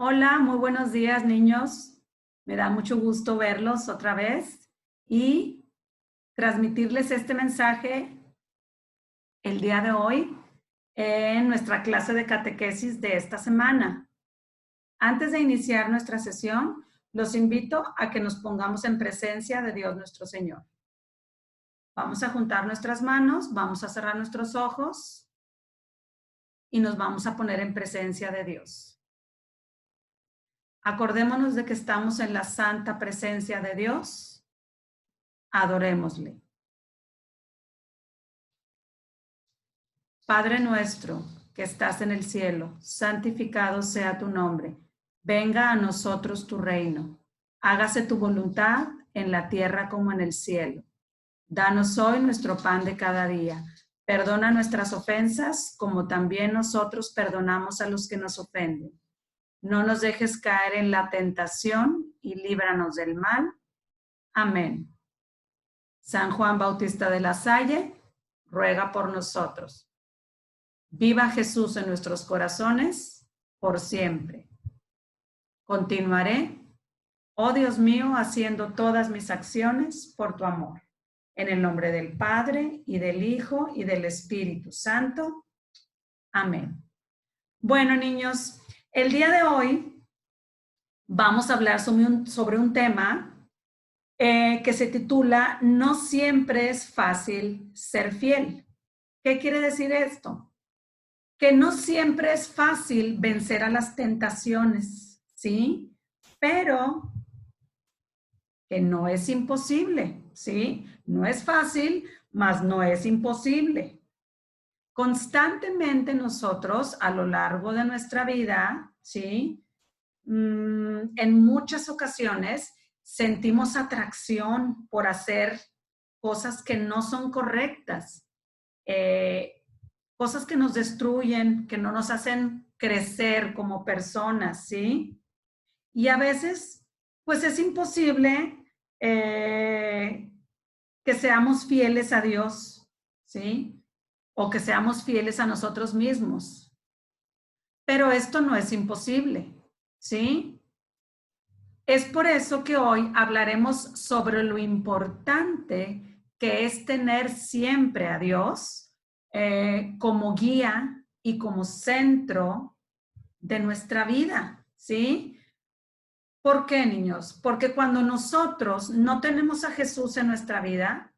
Hola, muy buenos días, niños. Me da mucho gusto verlos otra vez y transmitirles este mensaje el día de hoy en nuestra clase de catequesis de esta semana. Antes de iniciar nuestra sesión, los invito a que nos pongamos en presencia de Dios nuestro Señor. Vamos a juntar nuestras manos, vamos a cerrar nuestros ojos y nos vamos a poner en presencia de Dios. Acordémonos de que estamos en la santa presencia de Dios. Adorémosle. Padre nuestro, que estás en el cielo, santificado sea tu nombre. Venga a nosotros tu reino. Hágase tu voluntad en la tierra como en el cielo. Danos hoy nuestro pan de cada día. Perdona nuestras ofensas como también nosotros perdonamos a los que nos ofenden. No nos dejes caer en la tentación y líbranos del mal. Amén. San Juan Bautista de la Salle, ruega por nosotros. Viva Jesús en nuestros corazones por siempre. Continuaré, oh Dios mío, haciendo todas mis acciones por tu amor. En el nombre del Padre, y del Hijo, y del Espíritu Santo. Amén. Bueno, niños, el día de hoy vamos a hablar sobre un tema que se titula No siempre es fácil ser fiel. ¿Qué quiere decir esto? Que no siempre es fácil vencer a las tentaciones, ¿sí? Pero que no es imposible, ¿sí? No es fácil, mas no es imposible. Constantemente nosotros a lo largo de nuestra vida, ¿sí? En muchas ocasiones sentimos atracción por hacer cosas que no son correctas, cosas que nos destruyen, que no nos hacen crecer como personas, ¿sí? Y a veces, pues es imposible que seamos fieles a Dios, ¿sí? O que seamos fieles a nosotros mismos. Pero esto no es imposible, ¿sí? Es por eso que hoy hablaremos sobre lo importante que es tener siempre a Dios como guía y como centro de nuestra vida, ¿sí? ¿Por qué, niños? Porque cuando nosotros no tenemos a Jesús en nuestra vida,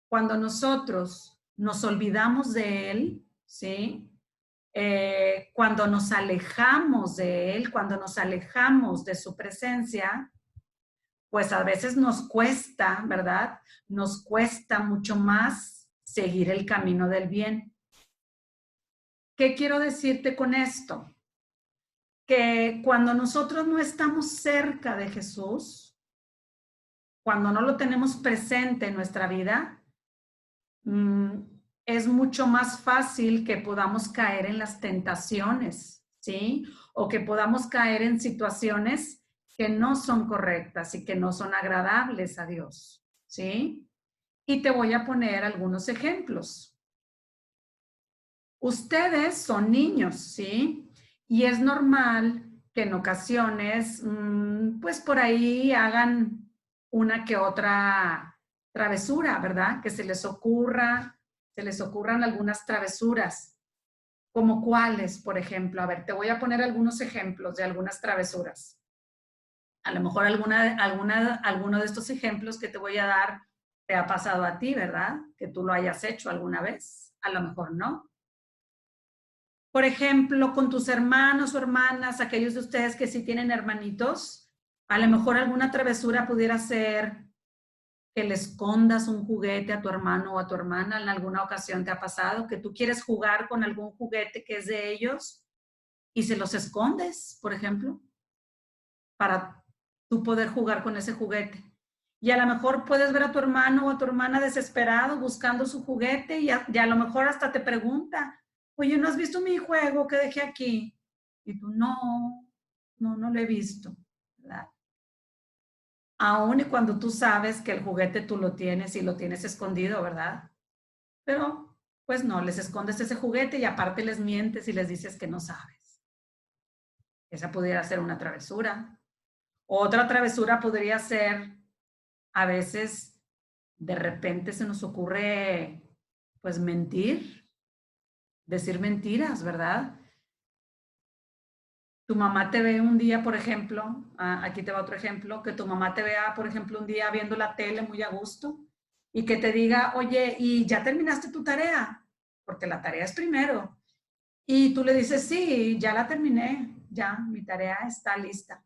cuando nosotros nos olvidamos de Él, ¿sí? Cuando nos alejamos de Él, cuando nos alejamos de su presencia, pues a veces nos cuesta, ¿verdad? Nos cuesta mucho más seguir el camino del bien. ¿Qué quiero decirte con esto? Que cuando nosotros no estamos cerca de Jesús, cuando no lo tenemos presente en nuestra vida, es mucho más fácil que podamos caer en las tentaciones, ¿sí? O que podamos caer en situaciones que no son correctas y que no son agradables a Dios, ¿sí? Y te voy a poner algunos ejemplos. Ustedes son niños, ¿sí? Y es normal que en ocasiones, pues por ahí hagan una que otra travesura, ¿verdad? Que se les ocurran algunas travesuras. ¿Como cuáles, por ejemplo? A ver, te voy a poner algunos ejemplos de algunas travesuras. A lo mejor alguno de estos ejemplos que te voy a dar te ha pasado a ti, ¿verdad? Que tú lo hayas hecho alguna vez. A lo mejor no. Por ejemplo, con tus hermanos o hermanas, aquellos de ustedes que sí tienen hermanitos, a lo mejor alguna travesura pudiera ser que le escondas un juguete a tu hermano o a tu hermana. En alguna ocasión te ha pasado que tú quieres jugar con algún juguete que es de ellos y se los escondes, por ejemplo, para tú poder jugar con ese juguete. Y a lo mejor puedes ver a tu hermano o a tu hermana desesperado buscando su juguete y a lo mejor hasta te pregunta, oye, ¿no has visto mi juego que dejé aquí? Y tú, no lo he visto, ¿verdad? Aún y cuando tú sabes que el juguete tú lo tienes y lo tienes escondido, ¿verdad? Pero, pues no, les escondes ese juguete y aparte les mientes y les dices que no sabes. Esa pudiera ser una travesura. Otra travesura podría ser, a veces, de repente se nos ocurre, pues, mentir, decir mentiras, ¿verdad? Tu mamá te ve un día, por ejemplo, aquí te va otro ejemplo, que tu mamá te vea, por ejemplo, un día viendo la tele muy a gusto y que te diga, oye, ¿y ya terminaste tu tarea? Porque la tarea es primero. Y tú le dices, sí, ya la terminé, ya, mi tarea está lista.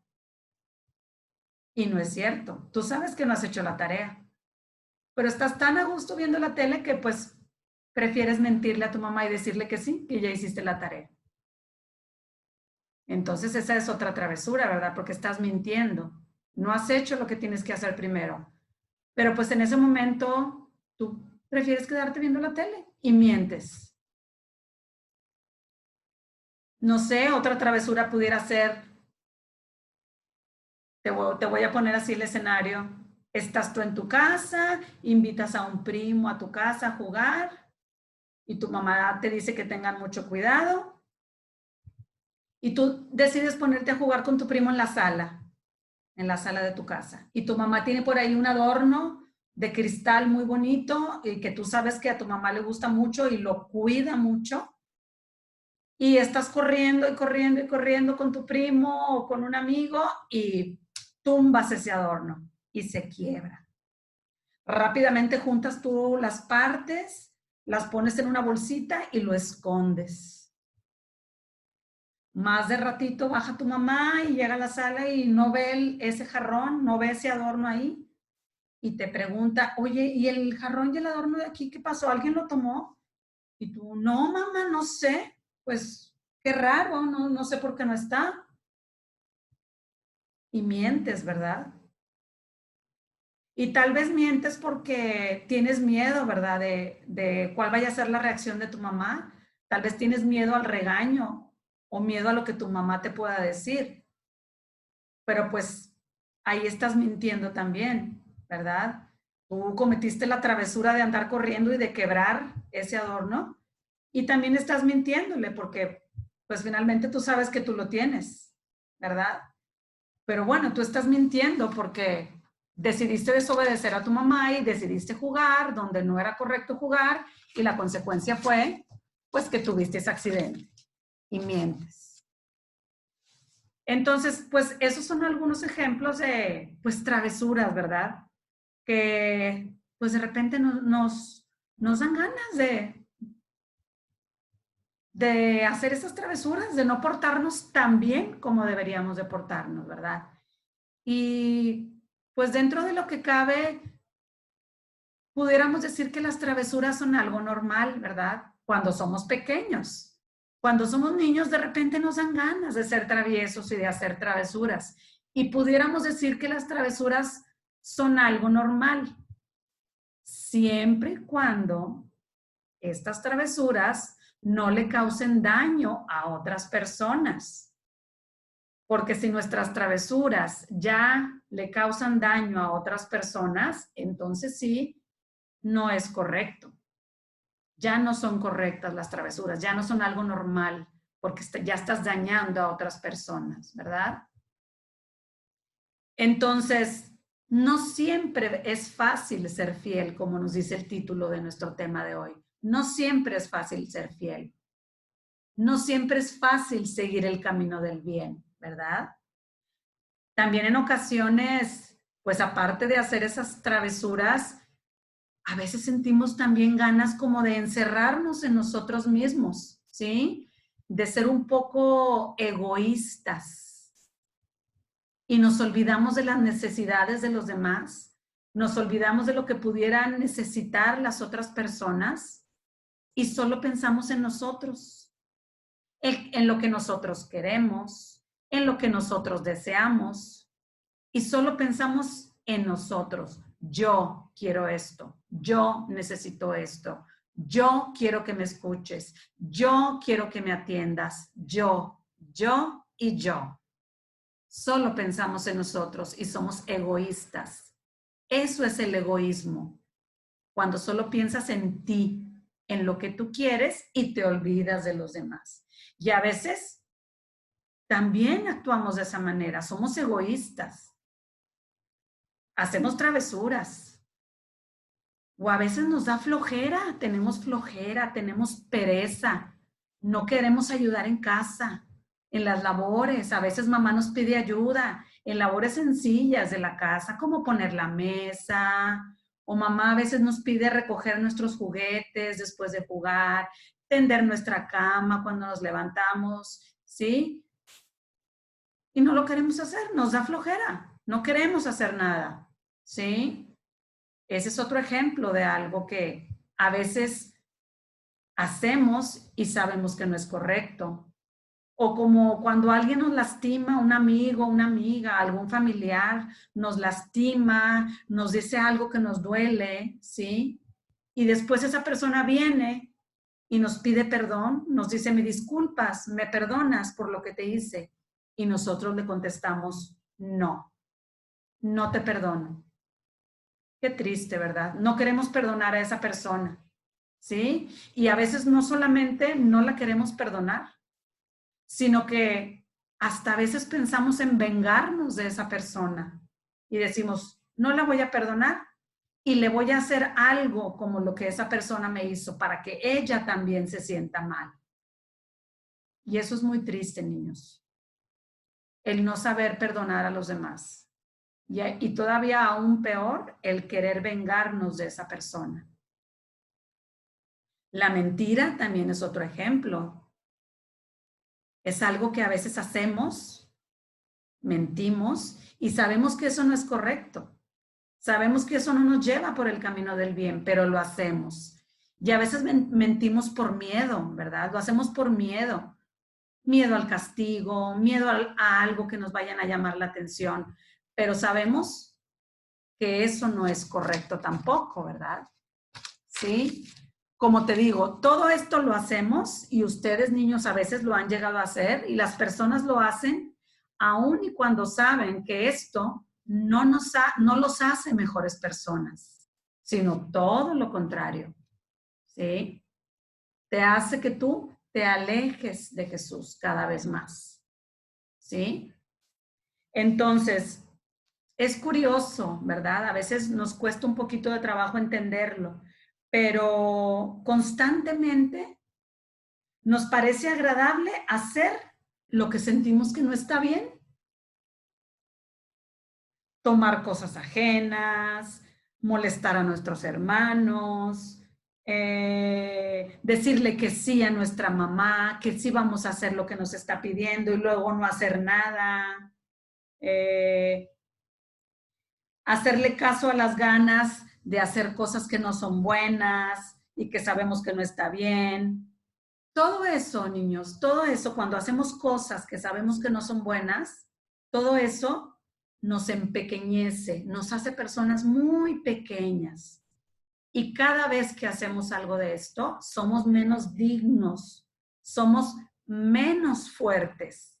Y no es cierto. Tú sabes que no has hecho la tarea, pero estás tan a gusto viendo la tele que pues prefieres mentirle a tu mamá y decirle que sí, que ya hiciste la tarea. Entonces esa es otra travesura, ¿verdad? Porque estás mintiendo. No has hecho lo que tienes que hacer primero. Pero pues en ese momento tú prefieres quedarte viendo la tele y mientes. No sé, otra travesura pudiera ser, te voy a poner así el escenario. Estás tú en tu casa, invitas a un primo a tu casa a jugar y tu mamá te dice que tengan mucho cuidado y tú decides ponerte a jugar con tu primo en la sala de tu casa. Y tu mamá tiene por ahí un adorno de cristal muy bonito y que tú sabes que a tu mamá le gusta mucho y lo cuida mucho. Y estás corriendo y corriendo y corriendo con tu primo o con un amigo y tumbas ese adorno y se quiebra. Rápidamente juntas tú las partes, las pones en una bolsita y lo escondes. Más de ratito baja tu mamá y llega a la sala y no ve ese jarrón, no ve ese adorno ahí y te pregunta, oye, ¿y el jarrón y el adorno de aquí qué pasó? ¿Alguien lo tomó? Y tú, no, mamá, no sé. Pues qué raro, no sé por qué no está. Y mientes, ¿verdad? Y tal vez mientes porque tienes miedo, ¿verdad? De cuál vaya a ser la reacción de tu mamá. Tal vez tienes miedo al regaño o miedo a lo que tu mamá te pueda decir. Pero pues ahí estás mintiendo también, ¿verdad? Tú cometiste la travesura de andar corriendo y de quebrar ese adorno y también estás mintiéndole porque pues finalmente tú sabes que tú lo tienes, ¿verdad? Pero bueno, tú estás mintiendo porque decidiste desobedecer a tu mamá y decidiste jugar donde no era correcto jugar y la consecuencia fue pues que tuviste ese accidente y mientes. Entonces, pues esos son algunos ejemplos de pues travesuras, ¿verdad? Que pues de repente nos dan ganas de hacer esas travesuras, de no portarnos tan bien como deberíamos de portarnos, ¿verdad? Y pues dentro de lo que cabe, pudiéramos decir que las travesuras son algo normal, ¿verdad? Cuando somos pequeños. Cuando somos niños, de repente nos dan ganas de ser traviesos y de hacer travesuras. Y pudiéramos decir que las travesuras son algo normal, siempre y cuando estas travesuras no le causen daño a otras personas. Porque si nuestras travesuras ya le causan daño a otras personas, entonces sí, no es correcto. Ya no son correctas las travesuras, ya no son algo normal, porque ya estás dañando a otras personas, ¿verdad? Entonces, no siempre es fácil ser fiel, como nos dice el título de nuestro tema de hoy. No siempre es fácil ser fiel. No siempre es fácil seguir el camino del bien, ¿verdad? También en ocasiones, pues aparte de hacer esas travesuras, a veces sentimos también ganas como de encerrarnos en nosotros mismos, ¿sí? De ser un poco egoístas y nos olvidamos de las necesidades de los demás, nos olvidamos de lo que pudieran necesitar las otras personas y solo pensamos en nosotros, en lo que nosotros queremos, en lo que nosotros deseamos y solo pensamos en nosotros. Yo quiero esto, yo necesito esto, yo quiero que me escuches, yo quiero que me atiendas, yo y yo. Solo pensamos en nosotros y somos egoístas. Eso es el egoísmo, cuando solo piensas en ti, en lo que tú quieres y te olvidas de los demás. Y a veces también actuamos de esa manera. Somos egoístas. Hacemos travesuras. O a veces nos da flojera, tenemos pereza. No queremos ayudar en casa, en las labores. A veces mamá nos pide ayuda en labores sencillas de la casa, como poner la mesa. O mamá a veces nos pide recoger nuestros juguetes después de jugar, tender nuestra cama cuando nos levantamos, ¿sí? Y no lo queremos hacer, nos da flojera, no queremos hacer nada, ¿sí? Ese es otro ejemplo de algo que a veces hacemos y sabemos que no es correcto. O como cuando alguien nos lastima, un amigo, una amiga, algún familiar nos lastima, nos dice algo que nos duele, ¿sí? Y después esa persona viene y nos pide perdón, nos dice, me disculpas, me perdonas por lo que te hice. Y nosotros le contestamos, no, no te perdono. Qué triste, ¿verdad? No queremos perdonar a esa persona, ¿sí? Y a veces no solamente no la queremos perdonar, sino que hasta a veces pensamos en vengarnos de esa persona y decimos, no la voy a perdonar y le voy a hacer algo como lo que esa persona me hizo para que ella también se sienta mal. Y eso es muy triste, niños, el no saber perdonar a los demás. Y todavía aún peor, el querer vengarnos de esa persona. La mentira también es otro ejemplo. Es algo que a veces hacemos, mentimos y sabemos que eso no es correcto. Sabemos que eso no nos lleva por el camino del bien, pero lo hacemos. Y a veces mentimos por miedo, ¿verdad? Lo hacemos por miedo. Miedo al castigo, miedo a algo que nos vayan a llamar la atención. Pero sabemos que eso no es correcto tampoco, ¿verdad? ¿Sí? Como te digo, todo esto lo hacemos y ustedes, niños, a veces lo han llegado a hacer y las personas lo hacen aun y cuando saben que esto no los hace mejores personas, sino todo lo contrario, ¿sí? Te hace que tú te alejes de Jesús cada vez más, ¿sí? Entonces, es curioso, ¿verdad? A veces nos cuesta un poquito de trabajo entenderlo, pero constantemente nos parece agradable hacer lo que sentimos que no está bien. Tomar cosas ajenas, molestar a nuestros hermanos, decirle que sí a nuestra mamá, que sí vamos a hacer lo que nos está pidiendo y luego no hacer nada. Hacerle caso a las ganas de hacer cosas que no son buenas y que sabemos que no está bien. Todo eso, niños, todo eso, cuando hacemos cosas que sabemos que no son buenas, todo eso nos empequeñece, nos hace personas muy pequeñas. Y cada vez que hacemos algo de esto, somos menos dignos, somos menos fuertes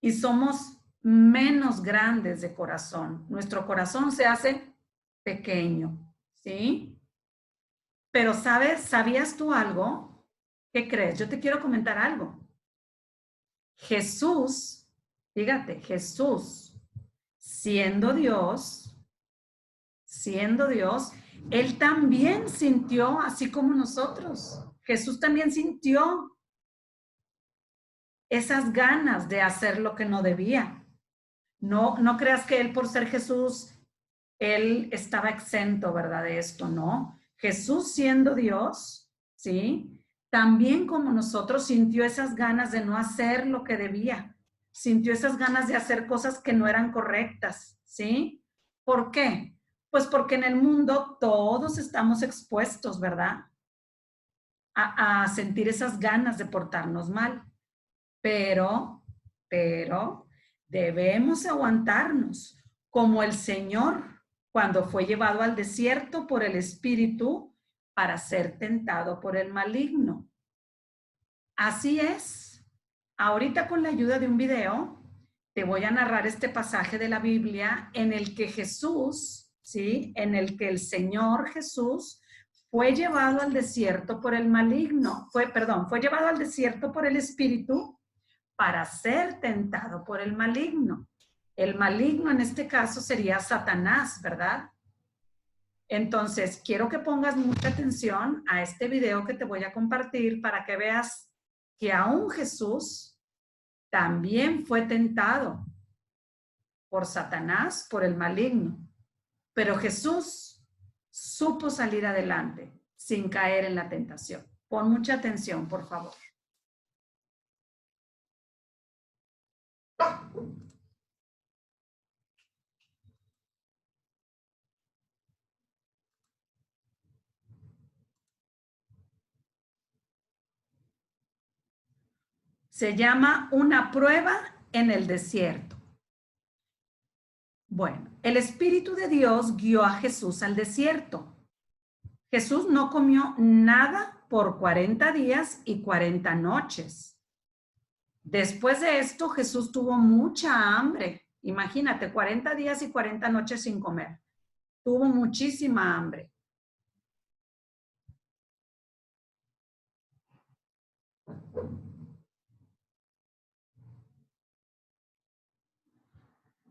y somos menos grandes de corazón. Nuestro corazón se hace pequeño, ¿sí? Pero ¿sabías tú algo? ¿Qué crees? Yo te quiero comentar algo. Jesús, fíjate, Jesús, siendo Dios, Él también sintió así como nosotros. Jesús también sintió esas ganas de hacer lo que no debía. No creas que Él, por ser Jesús, Él estaba exento, ¿verdad? De esto, no. Jesús, siendo Dios, ¿sí? También como nosotros sintió esas ganas de no hacer lo que debía, sintió esas ganas de hacer cosas que no eran correctas, ¿sí? ¿Por qué? Pues porque en el mundo todos estamos expuestos, ¿verdad? A sentir esas ganas de portarnos mal, pero debemos aguantarnos, como el Señor cuando fue llevado al desierto por el Espíritu para ser tentado por el maligno. Así es. Ahorita con la ayuda de un video, te voy a narrar este pasaje de la Biblia en el que Jesús, ¿sí? En el que el Señor Jesús fue llevado al desierto por el maligno, fue llevado al desierto por el Espíritu para ser tentado por el maligno. El maligno en este caso sería Satanás, ¿verdad? Entonces, quiero que pongas mucha atención a este video que te voy a compartir para que veas que aún Jesús también fue tentado por Satanás, por el maligno. Pero Jesús supo salir adelante sin caer en la tentación. Pon mucha atención, por favor. Se llama una prueba en el desierto. Bueno, el Espíritu de Dios guió a Jesús al desierto. Jesús no comió nada por 40 días y 40 noches. Después de esto, Jesús tuvo mucha hambre. Imagínate, 40 días y 40 noches sin comer. Tuvo muchísima hambre.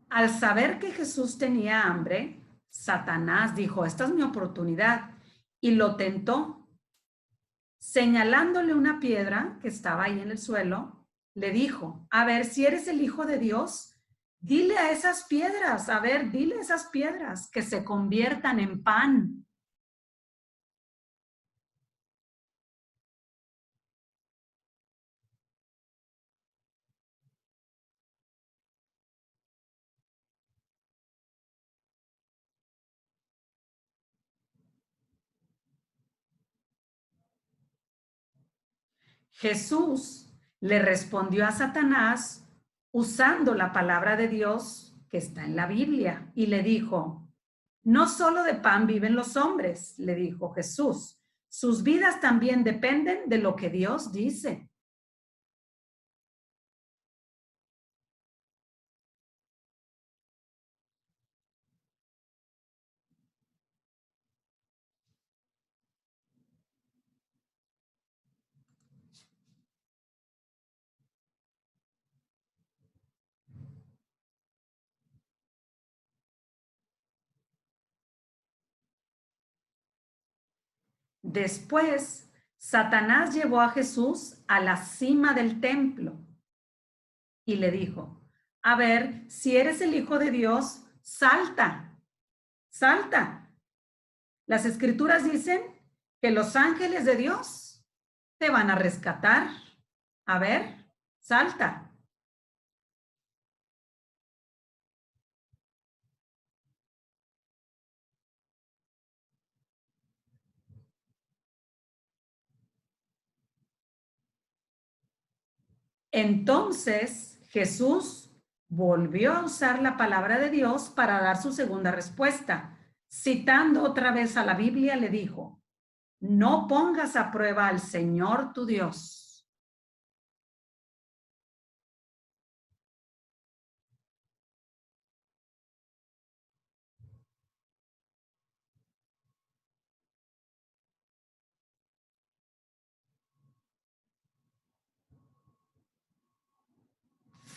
Al saber que Jesús tenía hambre, Satanás dijo, esta es mi oportunidad, y lo tentó. Señalándole una piedra que estaba ahí en el suelo, le dijo, a ver, si eres el Hijo de Dios, dile a esas piedras, a ver, dile a esas piedras que se conviertan en pan. Jesús le respondió a Satanás usando la palabra de Dios que está en la Biblia y le dijo, no solo de pan viven los hombres, le dijo Jesús, sus vidas también dependen de lo que Dios dice. Después, Satanás llevó a Jesús a la cima del templo y le dijo, a ver, si eres el Hijo de Dios, salta, salta. Las escrituras dicen que los ángeles de Dios te van a rescatar. A ver, salta. Entonces Jesús volvió a usar la palabra de Dios para dar su segunda respuesta. Citando otra vez a la Biblia, le dijo, no pongas a prueba al Señor tu Dios.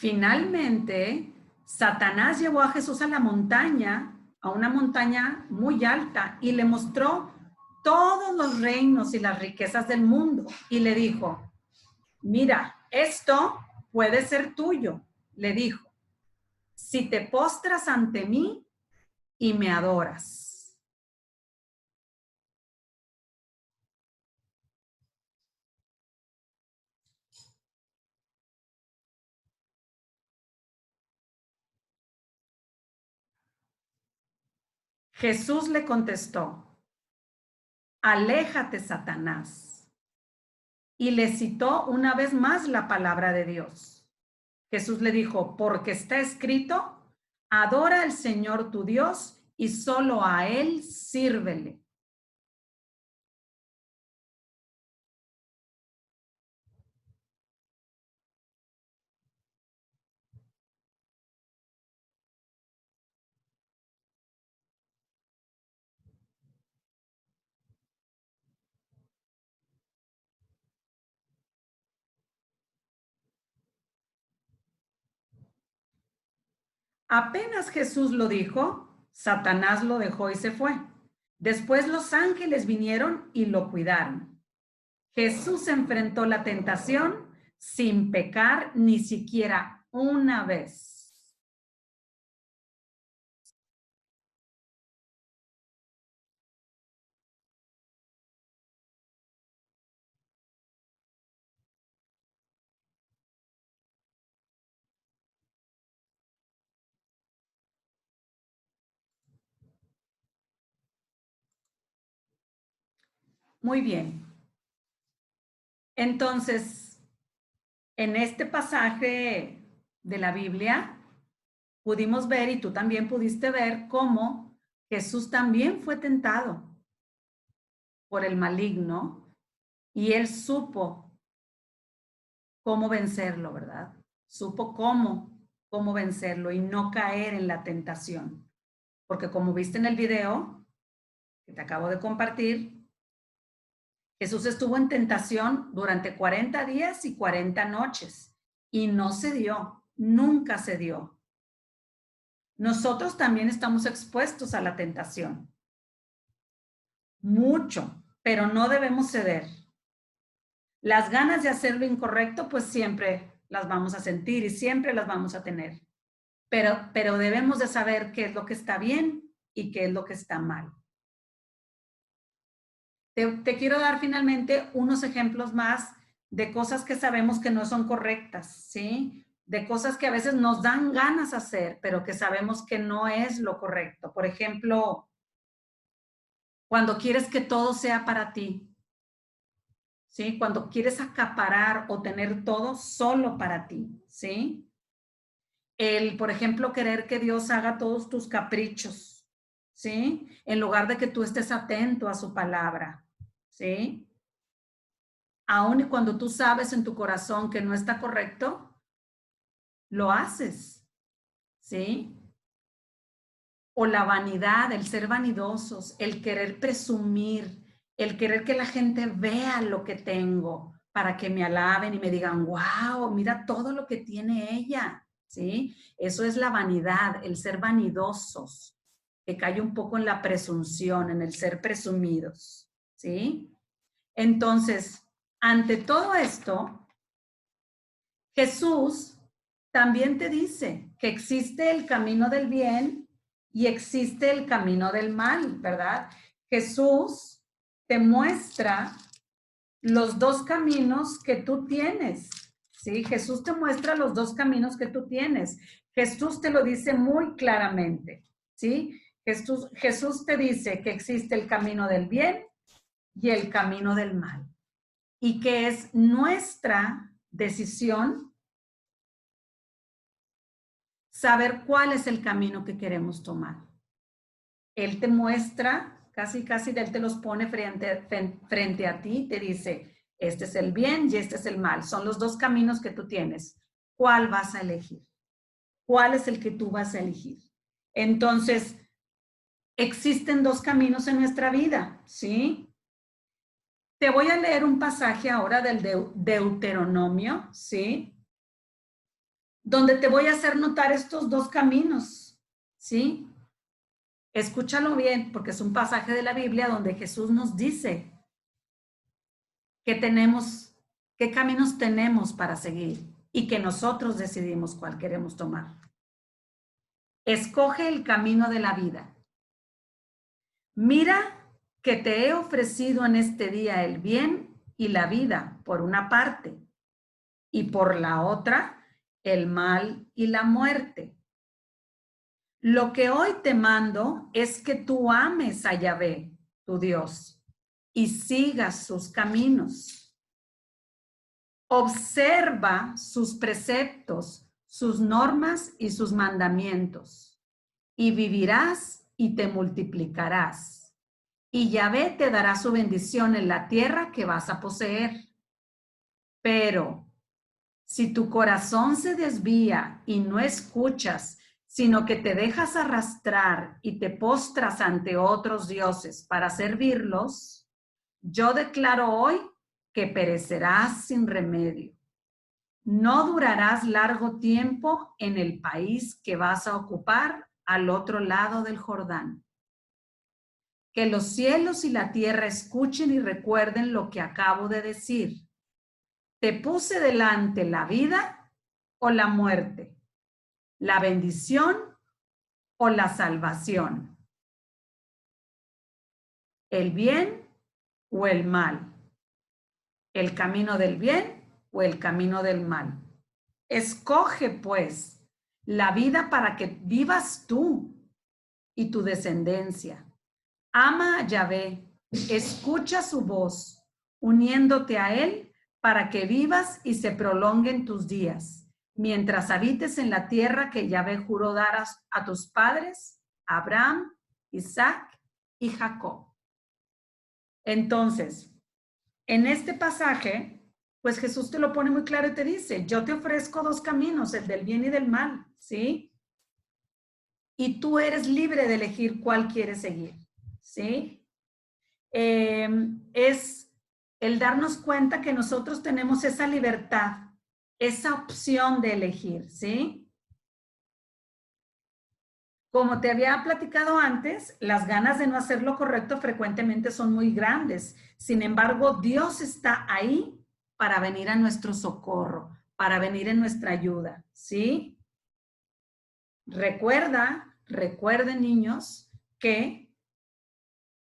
Finalmente, Satanás llevó a Jesús a la montaña, a una montaña muy alta, y le mostró todos los reinos y las riquezas del mundo. Y le dijo, mira, esto puede ser tuyo, le dijo, si te postras ante mí y me adoras. Jesús le contestó, aléjate, Satanás. Y le citó una vez más la palabra de Dios. Jesús le dijo, porque está escrito, adora al Señor tu Dios y solo a Él sírvele. Apenas Jesús lo dijo, Satanás lo dejó y se fue. Después los ángeles vinieron y lo cuidaron. Jesús enfrentó la tentación sin pecar ni siquiera una vez. Muy bien. Entonces, en este pasaje de la Biblia, pudimos ver, y tú también pudiste ver, cómo Jesús también fue tentado por el maligno y él supo cómo vencerlo, ¿verdad? Supo cómo vencerlo y no caer en la tentación. Porque como viste en el video que te acabo de compartir, Jesús estuvo en tentación durante 40 días y 40 noches y no se dio, nunca se dio. Nosotros también estamos expuestos a la tentación. Mucho, pero no debemos ceder. Las ganas de hacer lo incorrecto, pues siempre las vamos a sentir y siempre las vamos a tener. Pero debemos de saber qué es lo que está bien y qué es lo que está mal. Te quiero dar finalmente unos ejemplos más de cosas que sabemos que no son correctas, ¿sí? De cosas que a veces nos dan ganas de hacer, pero que sabemos que no es lo correcto. Por ejemplo, cuando quieres que todo sea para ti, ¿sí? Cuando quieres acaparar o tener todo solo para ti, ¿sí? Por ejemplo, querer que Dios haga todos tus caprichos, ¿sí? En lugar de que tú estés atento a su palabra, ¿sí? Aun y cuando tú sabes en tu corazón que no está correcto, lo haces, ¿sí? O la vanidad, el ser vanidosos, el querer presumir, el querer que la gente vea lo que tengo para que me alaben y me digan, wow, mira todo lo que tiene ella, ¿sí? Eso es la vanidad, el ser vanidosos, que cae un poco en la presunción, en el ser presumidos, ¿sí? Entonces, ante todo esto, Jesús también te dice que existe el camino del bien y existe el camino del mal, ¿verdad? Jesús te muestra los dos caminos que tú tienes, ¿sí? Jesús te muestra los dos caminos que tú tienes. Jesús te lo dice muy claramente, ¿sí? Jesús te dice que existe el camino del bien y el camino del mal y que es nuestra decisión saber cuál es el camino que queremos tomar. Él te muestra, casi Él te los pone frente a ti, te dice, este es el bien y este es el mal. Son los dos caminos que tú tienes. ¿Cuál vas a elegir? ¿Cuál es el que tú vas a elegir? Entonces, existen dos caminos en nuestra vida, ¿sí? Te voy a leer un pasaje ahora del Deuteronomio, ¿sí? Donde te voy a hacer notar estos dos caminos, ¿sí? Escúchalo bien, porque es un pasaje de la Biblia donde Jesús nos dice que tenemos, qué caminos tenemos para seguir y que nosotros decidimos cuál queremos tomar. Escoge el camino de la vida. Mira que te he ofrecido en este día el bien y la vida por una parte y por la otra el mal y la muerte. Lo que hoy te mando es que tú ames a Yahvé, tu Dios, y sigas sus caminos. Observa sus preceptos, sus normas y sus mandamientos, y vivirás y te multiplicarás. Y Yahvé te dará su bendición en la tierra que vas a poseer. Pero si tu corazón se desvía y no escuchas, sino que te dejas arrastrar y te postras ante otros dioses para servirlos, yo declaro hoy que perecerás sin remedio. no durarás largo tiempo en el país que vas a ocupar al otro lado del Jordán. Que los cielos y la tierra escuchen y recuerden lo que acabo de decir. Te puse delante la vida o la muerte, la bendición o la salvación, el bien o el mal, el camino del bien o el camino del mal. Escoge, pues, la vida para que vivas tú y tu descendencia. Ama a Yahvé, escucha su voz, uniéndote a él para que vivas y se prolonguen tus días, mientras habites en la tierra que Yahvé juró dar a tus padres, Abraham, Isaac y Jacob. Entonces, en este pasaje, pues Jesús te lo pone muy claro y te dice, yo te ofrezco dos caminos, el del bien y del mal, ¿sí? Y tú eres libre de elegir cuál quieres seguir, ¿sí? Es el darnos cuenta que nosotros tenemos esa libertad, esa opción de elegir, ¿sí? Como te había platicado antes, las ganas de no hacer lo correcto frecuentemente son muy grandes. Sin embargo, Dios está ahí para venir a nuestro socorro, para venir en nuestra ayuda, ¿sí? Recuerden niños, que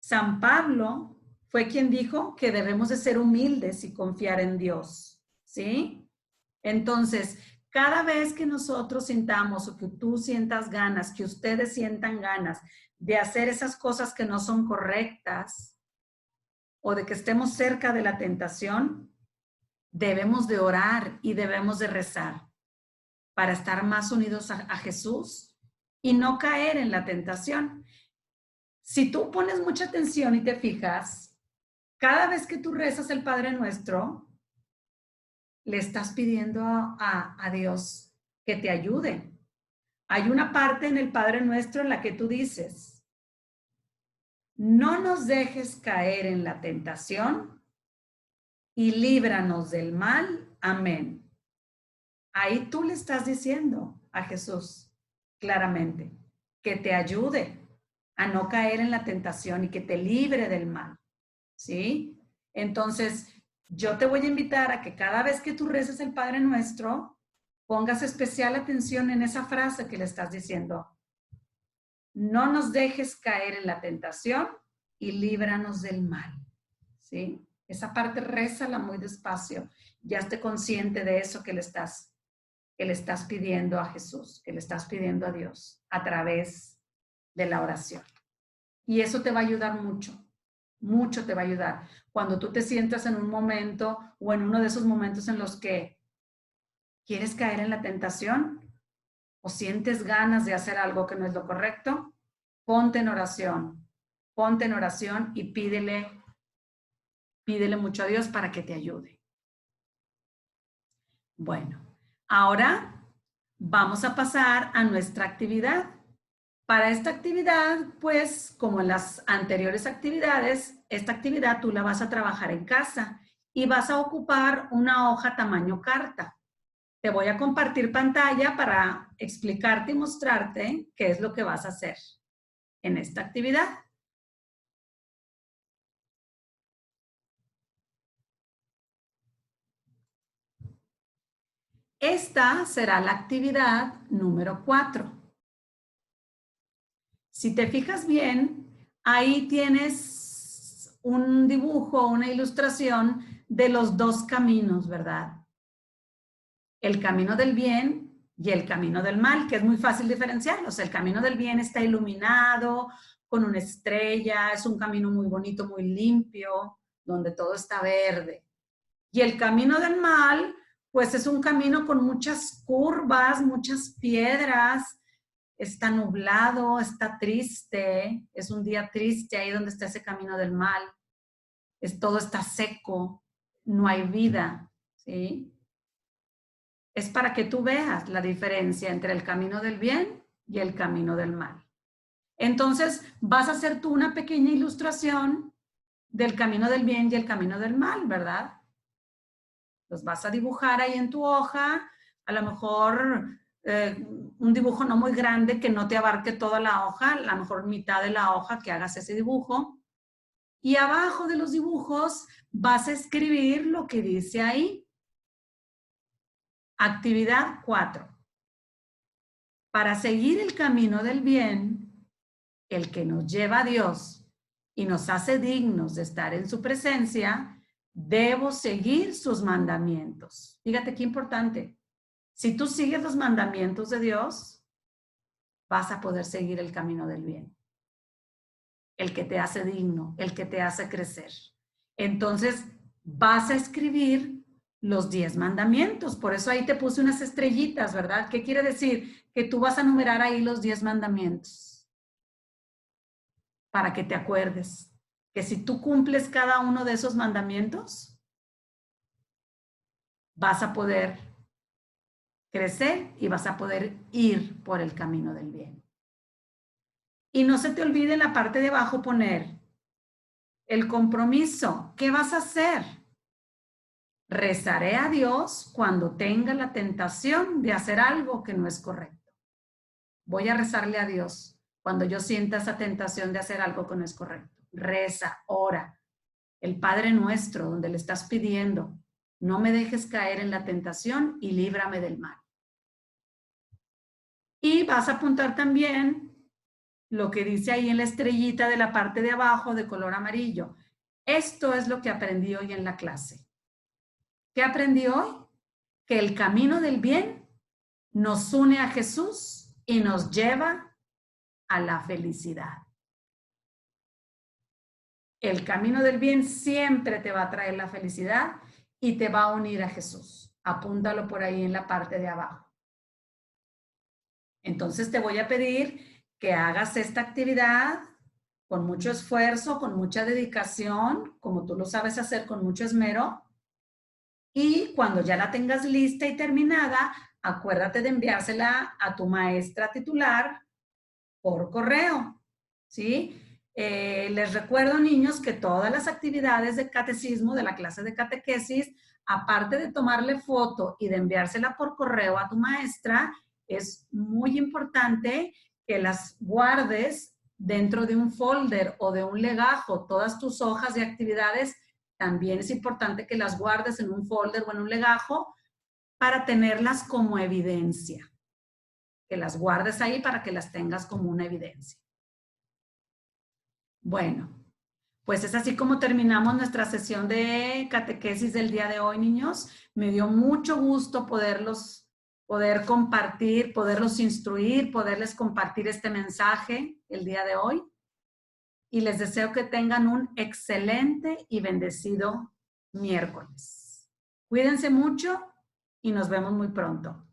San Pablo fue quien dijo que debemos de ser humildes y confiar en Dios, ¿sí? Entonces, cada vez que nosotros sintamos o que tú sientas ganas, que ustedes sientan ganas de hacer esas cosas que no son correctas o de que estemos cerca de la tentación, debemos de orar y debemos de rezar para estar más unidos a Jesús y no caer en la tentación. Si tú pones mucha atención y te fijas, cada vez que tú rezas el Padre Nuestro, le estás pidiendo a Dios que te ayude. Hay una parte en el Padre Nuestro en la que tú dices, no nos dejes caer en la tentación y líbranos del mal. Amén. Ahí tú le estás diciendo a Jesús claramente que te ayude a no caer en la tentación y que te libre del mal, ¿sí? Entonces, yo te voy a invitar a que cada vez que tú reces el Padre Nuestro, pongas especial atención en esa frase que le estás diciendo. No nos dejes caer en la tentación y líbranos del mal, ¿sí? Esa parte rézala muy despacio. Ya esté consciente de eso que le estás pidiendo a Jesús, que le estás pidiendo a Dios a través de la oración. Y eso te va a ayudar mucho, mucho te va a ayudar. Cuando tú te sientas en un momento o en uno de esos momentos en los que quieres caer en la tentación o sientes ganas de hacer algo que no es lo correcto, ponte en oración y pídele mucho a Dios para que te ayude. Bueno, ahora vamos a pasar a nuestra actividad. Para esta actividad, pues, como en las anteriores actividades, esta actividad tú la vas a trabajar en casa y vas a ocupar una hoja tamaño carta. Te voy a compartir pantalla para explicarte y mostrarte qué es lo que vas a hacer en esta actividad. Esta será la actividad número 4. Si te fijas bien, ahí tienes un dibujo, una ilustración de los dos caminos, ¿verdad? El camino del bien y el camino del mal, que es muy fácil diferenciarlos. El camino del bien está iluminado, con una estrella, es un camino muy bonito, muy limpio, donde todo está verde. Y el camino del mal, pues es un camino con muchas curvas, muchas piedras, está nublado, está triste, es un día triste ahí donde está ese camino del mal. Todo está seco, no hay vida, ¿sí? Es para que tú veas la diferencia entre el camino del bien y el camino del mal. Entonces, vas a hacer tú una pequeña ilustración del camino del bien y el camino del mal, ¿verdad? Los vas a dibujar ahí en tu hoja, a lo mejor un dibujo no muy grande que no te abarque toda la hoja, a lo mejor mitad de la hoja que hagas ese dibujo. Y abajo de los dibujos vas a escribir lo que dice ahí. Actividad 4. Para seguir el camino del bien, el que nos lleva a Dios y nos hace dignos de estar en su presencia, debo seguir sus mandamientos. Fíjate qué importante. Si tú sigues los mandamientos de Dios, vas a poder seguir el camino del bien. El que te hace digno, el que te hace crecer. Entonces, vas a escribir los 10 mandamientos. Por eso ahí te puse unas estrellitas, ¿verdad? ¿Qué quiere decir? Que tú vas a numerar ahí los 10 mandamientos. Para que te acuerdes que si tú cumples cada uno de esos mandamientos, vas a poder crecer y vas a poder ir por el camino del bien. Y no se te olvide en la parte de abajo poner el compromiso. ¿Qué vas a hacer? Rezaré a Dios cuando tenga la tentación de hacer algo que no es correcto. Voy a rezarle a Dios cuando yo sienta esa tentación de hacer algo que no es correcto. Reza, ora. El Padre Nuestro, donde le estás pidiendo, no me dejes caer en la tentación y líbrame del mal. Y vas a apuntar también lo que dice ahí en la estrellita de la parte de abajo de color amarillo. Esto es lo que aprendí hoy en la clase. ¿Qué aprendí hoy? Que el camino del bien nos une a Jesús y nos lleva a la felicidad. El camino del bien siempre te va a traer la felicidad y te va a unir a Jesús. Apúntalo por ahí en la parte de abajo. Entonces te voy a pedir que hagas esta actividad con mucho esfuerzo, con mucha dedicación, como tú lo sabes hacer con mucho esmero. Y cuando ya la tengas lista y terminada, acuérdate de enviársela a tu maestra titular por correo, ¿sí? Les recuerdo, niños, que todas las actividades de catecismo, de la clase de catequesis, aparte de tomarle foto y de enviársela por correo a tu maestra, es muy importante que las guardes dentro de un folder o de un legajo. Todas tus hojas de actividades también es importante que las guardes en un folder o en un legajo para tenerlas como evidencia. Que las guardes ahí para que las tengas como una evidencia. Bueno, pues es así como terminamos nuestra sesión de catequesis del día de hoy, niños. Me dio mucho gusto poder compartir, poderlos instruir, poderles compartir este mensaje el día de hoy. Y les deseo que tengan un excelente y bendecido miércoles. Cuídense mucho y nos vemos muy pronto.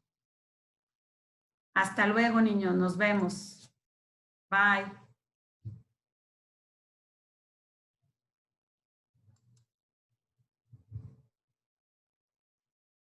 Hasta luego, niños. Nos vemos. Bye.